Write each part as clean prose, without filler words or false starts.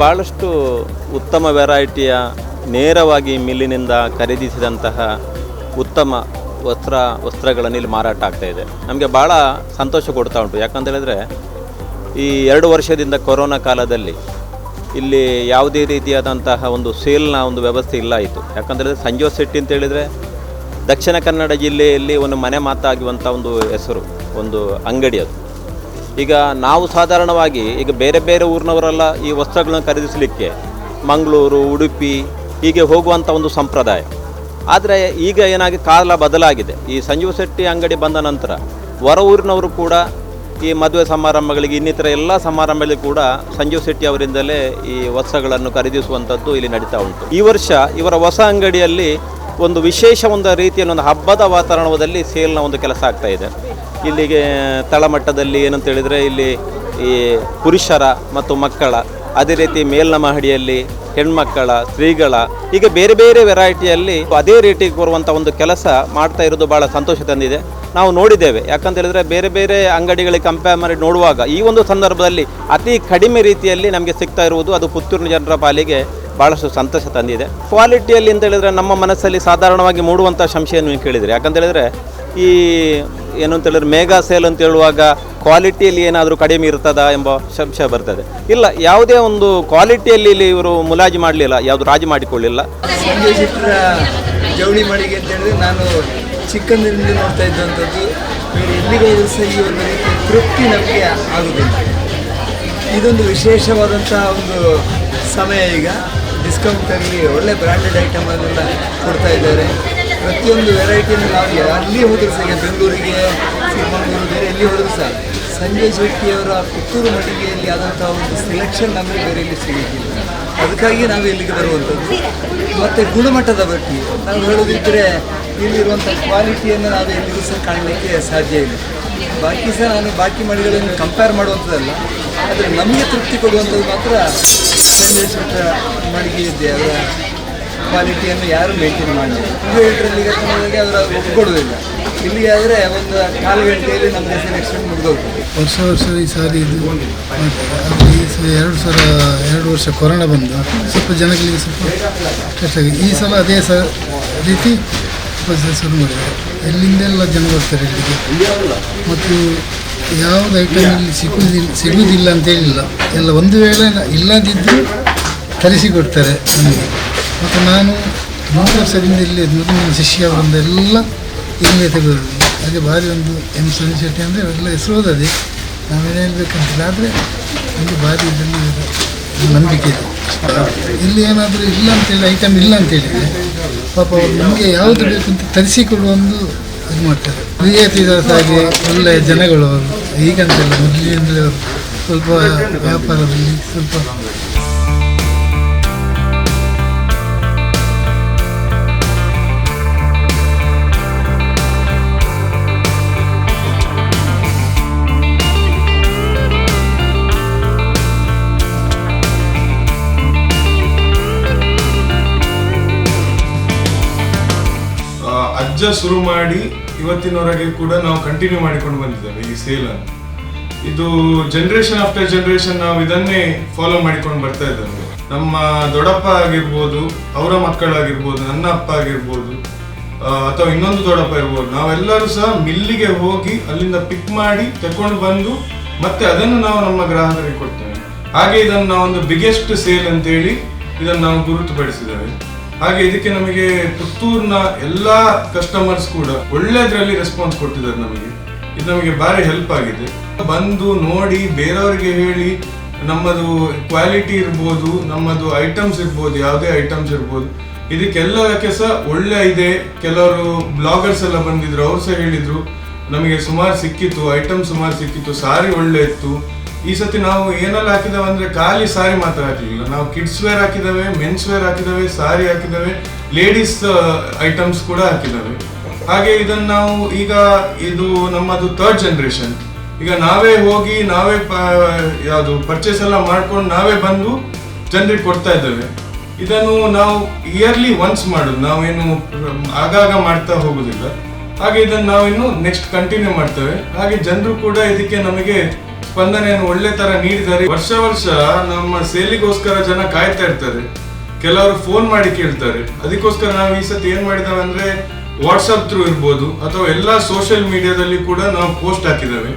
ಭಾಳಷ್ಟು ಉತ್ತಮ ವೆರೈಟಿಯ ನೇರವಾಗಿ ಮಿಲ್ಲಿನಿಂದ ಖರೀದಿಸಿದಂತಹ ಉತ್ತಮ ವಸ್ತ್ರಗಳನ್ನು ಇಲ್ಲಿ ಮಾರಾಟ ಆಗ್ತಾಯಿದೆ. ನಮಗೆ ಭಾಳ ಸಂತೋಷ ಕೊಡ್ತಾ ಉಂಟು. ಯಾಕಂತ ಹೇಳಿದ್ರೆ ಈ 2 ವರ್ಷದಿಂದ ಕೊರೋನಾ ಕಾಲದಲ್ಲಿ ಇಲ್ಲಿ ಯಾವುದೇ ರೀತಿಯಾದಂತಹ ಒಂದು ಸೇಲ್ನ ಒಂದು ವ್ಯವಸ್ಥೆ ಇಲ್ಲ ಇತ್ತು. ಯಾಕಂತೇಳಿದ್ರೆ ಸಂಜೀವ ಶೆಟ್ಟಿ ಅಂತ ಹೇಳಿದರೆ ದಕ್ಷಿಣ ಕನ್ನಡ ಜಿಲ್ಲೆಯಲ್ಲಿ ಒಂದು ಮನೆ ಮಾತಾಗುವಂಥ ಒಂದು ಹೆಸರು, ಒಂದು ಅಂಗಡಿ ಅದು. ಈಗ ನಾವು ಸಾಧಾರಣವಾಗಿ ಈಗ ಬೇರೆ ಬೇರೆ ಊರಿನವರೆಲ್ಲ ಈ ವಸ್ತ್ರಗಳನ್ನು ಖರೀದಿಸಲಿಕ್ಕೆ ಮಂಗಳೂರು, ಉಡುಪಿ ಹೀಗೆ ಹೋಗುವಂಥ ಒಂದು ಸಂಪ್ರದಾಯ. ಆದರೆ ಈಗ ಏನಾಗಿ ಕಾಲ ಬದಲಾಗಿದೆ. ಈ ಸಂಜೀವ ಶೆಟ್ಟಿ ಅಂಗಡಿ ಬಂದ ನಂತರ ಹೊರ ಊರಿನವರು ಕೂಡ ಈ ಮದುವೆ ಸಮಾರಂಭಗಳಿಗೆ ಇನ್ನಿತರ ಎಲ್ಲ ಸಮಾರಂಭಗಳಿಗೆ ಕೂಡ ಸಂಜೀವ ಶೆಟ್ಟಿ ಅವರಿಂದಲೇ ಈ ವಸ್ತ್ರಗಳನ್ನು ಖರೀದಿಸುವಂಥದ್ದು ಇಲ್ಲಿ ನಡೀತಾ ಉಂಟು. ಈ ವರ್ಷ ಇವರ ಹೊಸ ಅಂಗಡಿಯಲ್ಲಿ ಒಂದು ವಿಶೇಷ ಒಂದು ರೀತಿಯ ಒಂದು ಹಬ್ಬದ ವಾತಾವರಣದಲ್ಲಿ ಸೇಲ್ನ ಒಂದು ಕೆಲಸ ಆಗ್ತಾ ಇದೆ. ಇಲ್ಲಿಗೆ ತಳಮಟ್ಟದಲ್ಲಿ ಏನಂತ ಹೇಳಿದರೆ ಇಲ್ಲಿ ಈ ಪುರುಷರ ಮತ್ತು ಮಕ್ಕಳ, ಅದೇ ರೀತಿ ಮೇಲಿನ ಮಹಡಿಯಲ್ಲಿ ಹೆಣ್ಮಕ್ಕಳ, ಸ್ತ್ರೀಗಳ, ಹೀಗೆ ಬೇರೆ ಬೇರೆ ವೆರೈಟಿಯಲ್ಲಿ ಅದೇ ರೇಟಿಗೆ ಬರುವಂಥ ಒಂದು ಕೆಲಸ ಮಾಡ್ತಾ ಇರೋದು ಭಾಳ ಸಂತೋಷ ತಂದಿದೆ. ನಾವು ನೋಡಿದ್ದೇವೆ. ಯಾಕಂತ ಹೇಳಿದರೆ ಬೇರೆ ಬೇರೆ ಅಂಗಡಿಗಳಿಗೆ ಕಂಪೇರ್ ಮಾಡಿ ನೋಡುವಾಗ ಈ ಒಂದು ಸಂದರ್ಭದಲ್ಲಿ ಅತಿ ಕಡಿಮೆ ರೀತಿಯಲ್ಲಿ ನಮಗೆ ಸಿಗ್ತಾ ಇರುವುದು ಅದು ಪುತ್ತೂರಿನ ಜನರ ಪಾಲಿಗೆ ಭಾಳಷ್ಟು ಸಂತೋಷ ತಂದಿದೆ. ಕ್ವಾಲಿಟಿಯಲ್ಲಿ ಅಂತ ಹೇಳಿದರೆ ನಮ್ಮ ಮನಸ್ಸಲ್ಲಿ ಸಾಧಾರಣವಾಗಿ ಮೂಡುವಂಥ ಸಂಶಯವನ್ನು ನೀವು ಕೇಳಿದರೆ, ಯಾಕಂತ ಹೇಳಿದರೆ ಈ ಏನು ಅಂತ ಹೇಳಿದ್ರೆ ಮೇಗಾ ಸೇಲ್ ಅಂತ ಹೇಳುವಾಗ ಕ್ವಾಲಿಟಿಯಲ್ಲಿ ಏನಾದರೂ ಕಡಿಮೆ ಇರ್ತದಾ ಎಂಬ ಸಂಶಯ ಬರ್ತದೆ. ಇಲ್ಲ, ಯಾವುದೇ ಒಂದು ಕ್ವಾಲಿಟಿಯಲ್ಲಿ ಇಲ್ಲಿ ಇವರು ಮುಲಾಜಿ ಮಾಡಲಿಲ್ಲ, ಯಾವುದು ರಾಜಿ ಮಾಡಿಕೊಳ್ಳಿಲ್ಲ. ಸಂಜೀವ ಶೆಟ್ಟರ ಜವಳಿ ಮಳಿಗೆ ಅಂತ ಹೇಳಿದ್ರೆ ನಾನು ಚಿಕ್ಕಂದಿನಿಂದ ನೋಡ್ತಾ ಇದ್ದಂಥದ್ದು. ಎಲ್ಲಿಗೆ ಹೋದರೂ ಸಹ ಈ ಒಂದು ರೀತಿ ತೃಪ್ತಿ ನಮಗೆ ಆಗುವುದಿಲ್ಲ. ಇದೊಂದು ವಿಶೇಷವಾದಂಥ ಒಂದು ಸಮಯ. ಈಗ ಡಿಸ್ಕೌಂಟಲ್ಲಿ ಒಳ್ಳೆ ಬ್ರ್ಯಾಂಡೆಡ್ ಐಟಮನ್ನೆಲ್ಲ ಕೊಡ್ತಾ ಇದ್ದಾರೆ. ಪ್ರತಿಯೊಂದು ವೆರೈಟಿಯನ್ನು ನಾವು ಅಲ್ಲಿ ಹೋದರೂ ಸಹ, ಈಗ ಬೆಂಗಳೂರಿಗೆ, ಚಿಕ್ಕಮಗಳೂರು, ಬೇರೆ ಎಲ್ಲಿ ಹೋದರೂ ಸಹ ಸಂಜೀವ ಶೆಟ್ಟಿಯವರ ಪುತ್ತೂರು ಮಳಿಗೆಯಲ್ಲಿ ಆದಂಥ ಒಂದು ಸೆಲೆಕ್ಷನ್ ನಮಗೆ ಬೇರೆ ಎಲ್ಲಿ ಸಿಗೋದಿಲ್ಲ. ಅದಕ್ಕಾಗಿ ನಾವು ಇಲ್ಲಿಗೆ ಬರುವಂಥದ್ದು. ಮತ್ತು ಗುಣಮಟ್ಟದ ಬಗ್ಗೆ ನಾವು ಹೇಳೋದಿದ್ದರೆ ಇಲ್ಲಿರುವಂಥ ಕ್ವಾಲಿಟಿಯನ್ನು ನಾವು ಎಲ್ಲಿಗೂ ಸಹ ಕಾಣಲಿಕ್ಕೆ ಸಾಧ್ಯ ಇಲ್ಲ. ಬಾಕಿ ಸಹ ನಾನು ಬಾಕಿ ಮಳಿಗೆಗಳನ್ನು ಕಂಪೇರ್ ಮಾಡುವಂಥದ್ದಲ್ಲ, ಆದರೆ ನಮಗೆ ತೃಪ್ತಿ ಕೊಡುವಂಥದ್ದು ಮಾತ್ರ ಸಂಜೀವ ಶೆಟ್ಟರ ಮಳಿಗೆ ಇದೆ. ಅವರ ಕ್ವಾಲಿಟಿಯನ್ನು ಯಾರು ಮೇಂಟೈನ್ ಮಾಡಲಿಲ್ಲ. ಇಂಡಿವಿಜುವಲ್ರಲ್ಲಿ ಈಗ ಅವರ ಒಪ್ಪಿಕೊಡೋದಿಲ್ಲ. ಇಲ್ಲಿಗೆ ಆದರೆ ಒಂದು 4 ಗಂಟೆಯಲ್ಲಿ ನಮಗೆ ಸೆಲೆಕ್ಷನ್ ಮುಗಿದೋಗ್ತದೆ. ವರ್ಷ ಈ ಸಾರಿ ಇದು ಮಾಡ್ತಾರೆ. 2 ವರ್ಷ ಕೊರೋನಾ ಬಂದು ಸ್ವಲ್ಪ ಜನಗಳಿಗೆ ಸ್ವಲ್ಪ ಕಷ್ಟ ಆಗಿದೆ. ಈ ಸಲ ಅದೇ ರೀತಿ ಶುರು ಮಾಡಿದ್ದಾರೆ. ಎಲ್ಲಿಂದೆಲ್ಲ ಜನ ಬರ್ತಾರೆ ಇಲ್ಲಿಗೆ. ಮತ್ತು ಯಾವುದು ಐಟಮ್ ಇಲ್ಲಿ ಸಿಗುವುದಿಲ್ಲ ಅಂತೇಳಿಲ್ಲ. ಎಲ್ಲ ಒಂದು ವೇಳೆ ಇಲ್ಲದಿದ್ದರೂ ತರಿಸಿಕೊಡ್ತಾರೆ ನಮಗೆ. ಮತ್ತು ನಾನು 3 ವರ್ಷದಿಂದ ಇಲ್ಲಿ ನನ್ನ ಶಿಷ್ಯ ಅವರಿಂದ ಎಲ್ಲ ಇಲ್ಲೇ ತೆಗೆದು ಹಾಗೆ ಭಾರಿ ಒಂದು ಸಂಜೀವ ಶೆಟ್ಟಿ ಅಂದರೆ ಎಲ್ಲ ಹೆಸರು ಹೋದದೆ. ನಾವೇನು ಹೇಳ್ಬೇಕಂತಿಲ್ಲ, ಆದರೆ ನಮಗೆ ಭಾರಿ ಇದನ್ನು ನಂಬಿಕೆ ಇದೆ. ಇಲ್ಲಿ ಏನಾದರೂ ಇಲ್ಲ ಅಂತೇಳಿ ಐಟಮ್ ಇಲ್ಲ ಅಂತೇಳಿದರೆ ಪಾಪ ಅವರು ನಮಗೆ ಯಾವುದು ಬೇಕು ಅಂತ ತರಿಸಿಕೊಡುವ ಒಂದು ಇದು ಮಾಡ್ತಾರೆ. ಪ್ರಿಯತಿದಾಸ ಹಾಗೆ ಒಳ್ಳೆಯ ಜನಗಳು ಅವರು. ಈಗಂತೆಲ್ಲ ಮೊದಲಿನಿಂದಲೇ ಅವರು ಸ್ವಲ್ಪ ವ್ಯಾಪಾರದಲ್ಲಿ ಸ್ವಲ್ಪ ಅಜ್ಜ ಶುರು ಮಾಡಿ ಇವತ್ತಿನವರೆಗೆ ಕೂಡ ನಾವು ಕಂಟಿನ್ಯೂ ಮಾಡಿಕೊಂಡು ಬಂದಿದ್ದೇವೆ ಈ ಸೇಲನ್ನು. ಇದು ಜನರೇಷನ್ ಆಫ್ಟರ್ ಜನರೇಷನ್ ನಾವು ಇದನ್ನೇ ಫಾಲೋ ಮಾಡಿಕೊಂಡು ಬರ್ತಾ ಇದ್ದೇವೆ. ನಮ್ಮ ದೊಡ್ಡಪ್ಪ ಆಗಿರ್ಬೋದು, ಅವರ ಮಕ್ಕಳಾಗಿರ್ಬೋದು, ನನ್ನ ಅಪ್ಪ ಆಗಿರ್ಬೋದು, ಅಥವಾ ಇನ್ನೊಂದು ದೊಡ್ಡಪ್ಪ ಇರ್ಬೋದು, ನಾವೆಲ್ಲರೂ ಸಹ ಮಿಲ್ಲಿಗೆ ಹೋಗಿ ಅಲ್ಲಿಂದ ಪಿಕ್ ಮಾಡಿ ತಕೊಂಡು ಬಂದು ಮತ್ತೆ ಅದನ್ನು ನಾವು ನಮ್ಮ ಗ್ರಾಹಕರಿಗೆ ಕೊಡ್ತೇವೆ. ಹಾಗೆ ಇದನ್ನು ನಾವು ಒಂದು ಬಿಗ್ಗೆಸ್ಟ್ ಸೇಲ್ ಅಂತೇಳಿ ಇದನ್ನು ನಾವು ಗುರುತುಪಡಿಸಿದ್ದೇವೆ. ಹಾಗೆ ಇದಕ್ಕೆ ನಮಗೆ ಪುತ್ತೂರಿನ ಎಲ್ಲ ಕಸ್ಟಮರ್ಸ್ ಕೂಡ ಒಳ್ಳೆದ್ರಲ್ಲಿ ರೆಸ್ಪಾನ್ಸ್ ಕೊಟ್ಟಿದ್ದಾರೆ. ಇದು ನಮಗೆ ಭಾರಿ ಹೆಲ್ಪ್ ಆಗಿದೆ. ಬಂದು ನೋಡಿ ಬೇರೆಯವರಿಗೆ ಹೇಳಿ ನಮ್ಮದು ಕ್ವಾಲಿಟಿ ಇರ್ಬೋದು, ನಮ್ಮದು ಐಟಮ್ಸ್ ಇರ್ಬೋದು, ಯಾವುದೇ ಐಟಮ್ಸ್ ಇರ್ಬೋದು, ಇದಕ್ಕೆಲ್ಲದಕ್ಕೆ ಸಹ ಒಳ್ಳೆ ಇದೆ. ಕೆಲವರು ಬ್ಲಾಗರ್ಸ್ ಎಲ್ಲ ಬಂದಿದ್ರು, ಅವ್ರು ಸಹ ಹೇಳಿದ್ರು ನಮಗೆ ಸುಮಾರು ಸಿಕ್ಕಿತ್ತು, ಐಟಮ್ ಸುಮಾರು ಸಿಕ್ಕಿತ್ತು, ಸಾರಿ ಒಳ್ಳೆ ಇತ್ತು. ಈ ಸತಿ ನಾವು ಏನೆಲ್ಲ ಹಾಕಿದ್ದೇವೆ ಅಂದರೆ ಖಾಲಿ ಸಾರಿ ಮಾತ್ರ ಹಾಕಲಿಲ್ಲ, ನಾವು ಕಿಡ್ಸ್ ವೇರ್ ಹಾಕಿದ್ದೇವೆ, ಮೆನ್ಸ್ ವೇರ್ ಹಾಕಿದ್ದೇವೆ, ಸಾರಿ ಹಾಕಿದ್ದೇವೆ, ಲೇಡೀಸ್ ಐಟಮ್ಸ್ ಕೂಡ ಹಾಕಿದ್ದೇವೆ. ಹಾಗೆ ಇದನ್ನು ನಾವು ಈಗ ಇದು ನಮ್ಮದು 3rd ಜನರೇಷನ್. ಈಗ ನಾವೇ ಹೋಗಿ ನಾವೇ ಯಾವುದು ಪರ್ಚೇಸ್ ಎಲ್ಲ ಮಾಡ್ಕೊಂಡು ನಾವೇ ಬಂದು ಜನರಿಗೆ ಕೊಡ್ತಾ ಇದ್ದೇವೆ. ಇದನ್ನು ನಾವು ಇಯರ್ಲಿ ಒನ್ಸ್ ಮಾಡೋದು, ನಾವೇನು ಆಗಾಗ ಮಾಡ್ತಾ ಹೋಗುದಿಲ್ಲ. ಹಾಗೆ ಇದನ್ನು ನಾವಿನ್ನು ನೆಕ್ಸ್ಟ್ ಕಂಟಿನ್ಯೂ ಮಾಡ್ತೇವೆ. ಹಾಗೆ ಜನರು ಕೂಡ ಇದಕ್ಕೆ ನಮಗೆ ಸ್ಪಂದನೆಯನ್ನು ಒಳ್ಳೆ ತರ ನೀಡಿದ್ದಾರೆ. ವರ್ಷ ವರ್ಷ ನಮ್ಮ ಸೇಲಿಗೋಸ್ಕರ ಜನ ಕಾಯ್ತಾ ಇರ್ತಾರೆ, ಕೆಲವರು ಫೋನ್ ಮಾಡಿ ಕೇಳ್ತಾರೆ. ಅದಕ್ಕೋಸ್ಕರ ನಾವು ಈ ಸತಿ ಏನ್ ಮಾಡಿದಾವೆ ಅಂದ್ರೆ ವಾಟ್ಸಪ್ ಥ್ರೂ ಇರ್ಬೋದು ಅಥವಾ ಎಲ್ಲಾ ಸೋಷಿಯಲ್ ಮೀಡಿಯಾದಲ್ಲಿ ಕೂಡ ನಾವು ಪೋಸ್ಟ್ ಹಾಕಿದ್ದೇವೆ,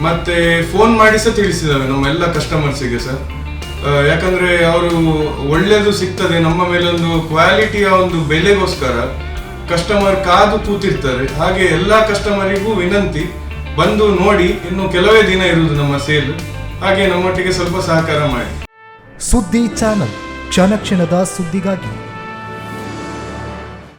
ಮತ್ತೆ ಫೋನ್ ಮಾಡಿ ಸಹ ತಿಳಿಸಿದಾವೆ ನಮ್ಮ ಎಲ್ಲ ಕಸ್ಟಮರ್ಸಿಗೆ ಸರ್. ಯಾಕಂದ್ರೆ ಅವರು ಒಳ್ಳೇದು ಸಿಗ್ತದೆ, ನಮ್ಮ ಮೇಲೊಂದು ಕ್ವಾಲಿಟಿಯ ಒಂದು ಬೆಲೆಗೋಸ್ಕರ ಕಸ್ಟಮರ್ ಕಾದು ಕೂತಿರ್ತಾರೆ. ಹಾಗೆ ಎಲ್ಲಾ ಕಸ್ಟಮರಿಗೂ ವಿನಂತಿ, ಬಂದು ನೋಡಿ, ಇನ್ನು ಕೆಲವೇ ದಿನ ಇರುವುದು ನಮ್ಮ ಸೇಲ್, ಹಾಗೆ ನಮ್ಮೊಟ್ಟಿಗೆ ಸ್ವಲ್ಪ ಸಹಕಾರ ಮಾಡಿ. ಸುದ್ದಿ ಚಾನಲ್, ಕ್ಷಣ ಕ್ಷಣದ ಸುದ್ದಿಗಾಗಿ.